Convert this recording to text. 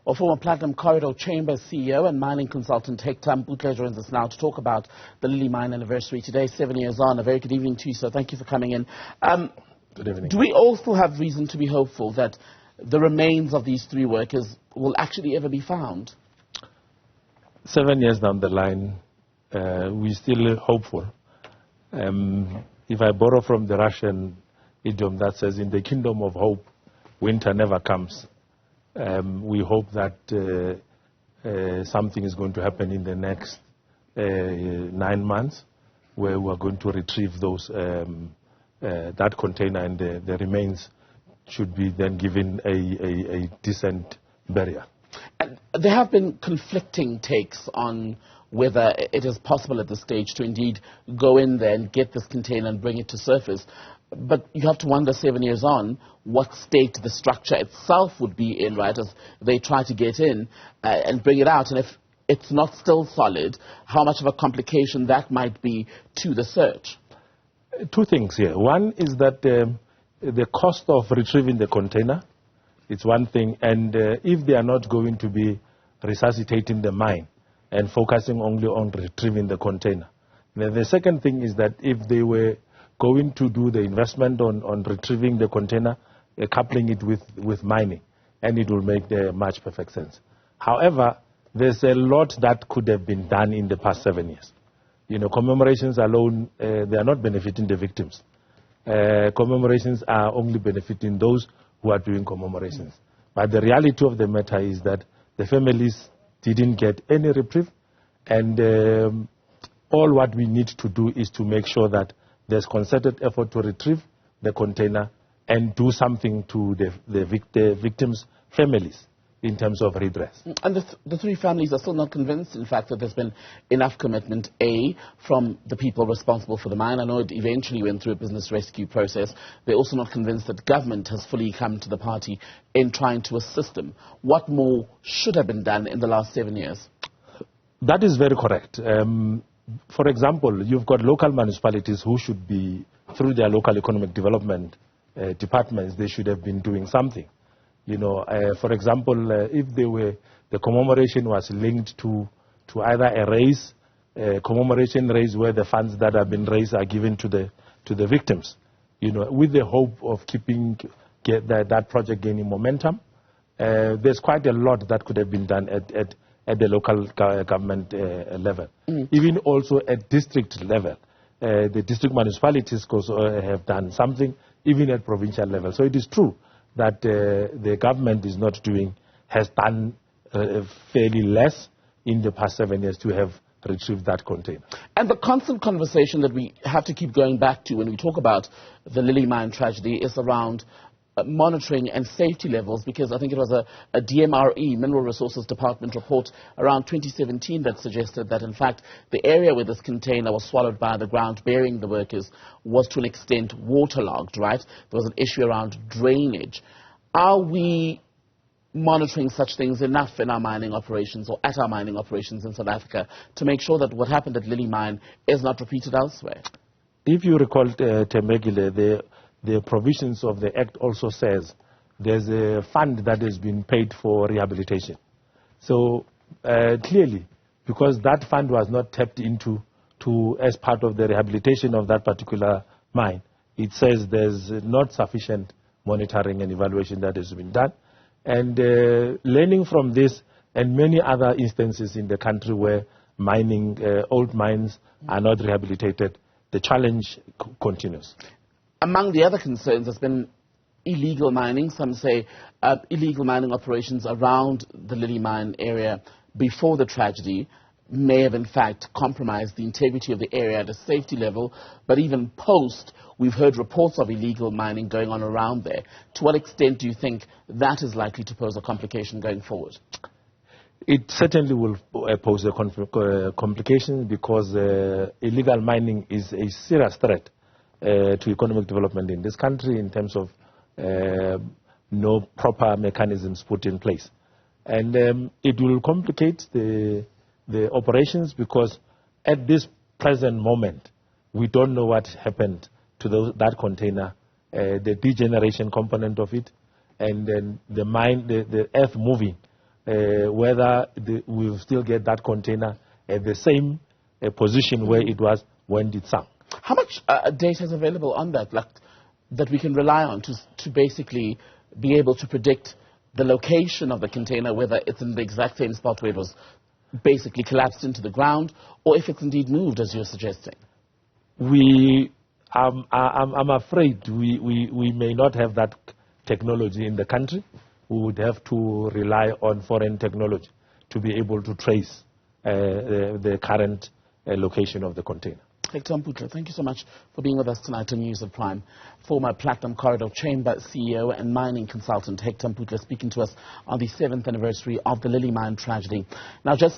Well, former Platinum Corridor Chamber CEO and mining consultant Hector Mputle joins us now to talk about the Lily Mine anniversary today, 7 years on. A very good evening to you, sir. Thank you for coming in. Good evening. Do we all still have reason to be hopeful that the remains of these three workers will actually ever be found? 7 years down the line, we're still hopeful. If I borrow from the Russian idiom that says, in the kingdom of hope, winter never comes. We hope that something is going to happen in the next 9 months, where we are going to retrieve those that container, and the remains should be then given a decent burial. And there have been conflicting takes on whether it is possible at this stage to indeed go in there and get this container and bring it to surface. But you have to wonder, 7 years on, what state the structure itself would be in, right, as they try to get in and bring it out. And if it's not still solid, how much of a complication that might be to the search. Two things here. One is that the cost of retrieving the container, it's one thing. And if they are not going to be resuscitating the mine and focusing only on retrieving the container. Then the second thing is that if they were going to do the investment on retrieving the container, coupling it with mining, and it will make much perfect sense. However, there's a lot that could have been done in the past 7 years. You know, commemorations alone, they are not benefiting the victims. Commemorations are only benefiting those who are doing commemorations. But the reality of the matter is that the families didn't get any reprieve, and all what we need to do is to make sure that there's concerted effort to retrieve the container and do something to the victims' families in terms of redress. And the three families are still not convinced, in fact, that there's been enough commitment, A, from the people responsible for the mine. I know it eventually went through a business rescue process. They're also not convinced that government has fully come to the party in trying to assist them. What more should have been done in the last 7 years? That is very correct. For example, you've got local municipalities who should be, through their local economic development departments, they should have been doing something. You know, for example, if the commemoration was linked to either a raise, commemoration raise where the funds that have been raised are given to the victims, you know, with the hope of get that project gaining momentum. There's quite a lot that could have been done at the local government level, even also at district level. The district municipalities have done something, even at provincial level. So it is true that the government has done fairly less in the past 7 years to have retrieved that container. And the constant conversation that we have to keep going back to when we talk about the Lily Mine tragedy is around monitoring and safety levels, because I think it was a DMRE, Mineral Resources Department report around 2017 that suggested that, in fact, the area where this container was swallowed by the ground bearing the workers was to an extent waterlogged, right? There was an issue around drainage. Are we monitoring such things enough in our mining operations or at our mining operations in South Africa to make sure that what happened at Lily Mine is not repeated elsewhere? If you recall, Tembegile, the provisions of the Act also says there's a fund that has been paid for rehabilitation. So clearly, because that fund was not tapped into as part of the rehabilitation of that particular mine, it says there's not sufficient monitoring and evaluation that has been done. And learning from this and many other instances in the country where mining, old mines are not rehabilitated, the challenge continues. Among the other concerns has been illegal mining. Some say illegal mining operations around the Lily Mine area before the tragedy may have in fact compromised the integrity of the area at a safety level, but even post, we've heard reports of illegal mining going on around there. To what extent do you think that is likely to pose a complication going forward? It certainly will pose a complication, because illegal mining is a serious threat to economic development in this country in terms of no proper mechanisms put in place. And it will complicate the operations, because at this present moment, we don't know what happened to that container, the degeneration component of it, and then the earth moving whether we'll still get that container at the same position where it was when it sank. How much data is available on that, like, that we can rely on to basically be able to predict the location of the container, whether it's in the exact same spot where it was basically collapsed into the ground, or if it's indeed moved, as you're suggesting? I'm afraid we may not have that technology in the country. We would have to rely on foreign technology to be able to trace the current location of the container. Hector Mputle, thank you so much for being with us tonight on News of Prime. Former Platinum Corridor Chamber CEO and mining consultant Hector Mputle speaking to us on the 7th anniversary of the Lily Mine tragedy. Now, just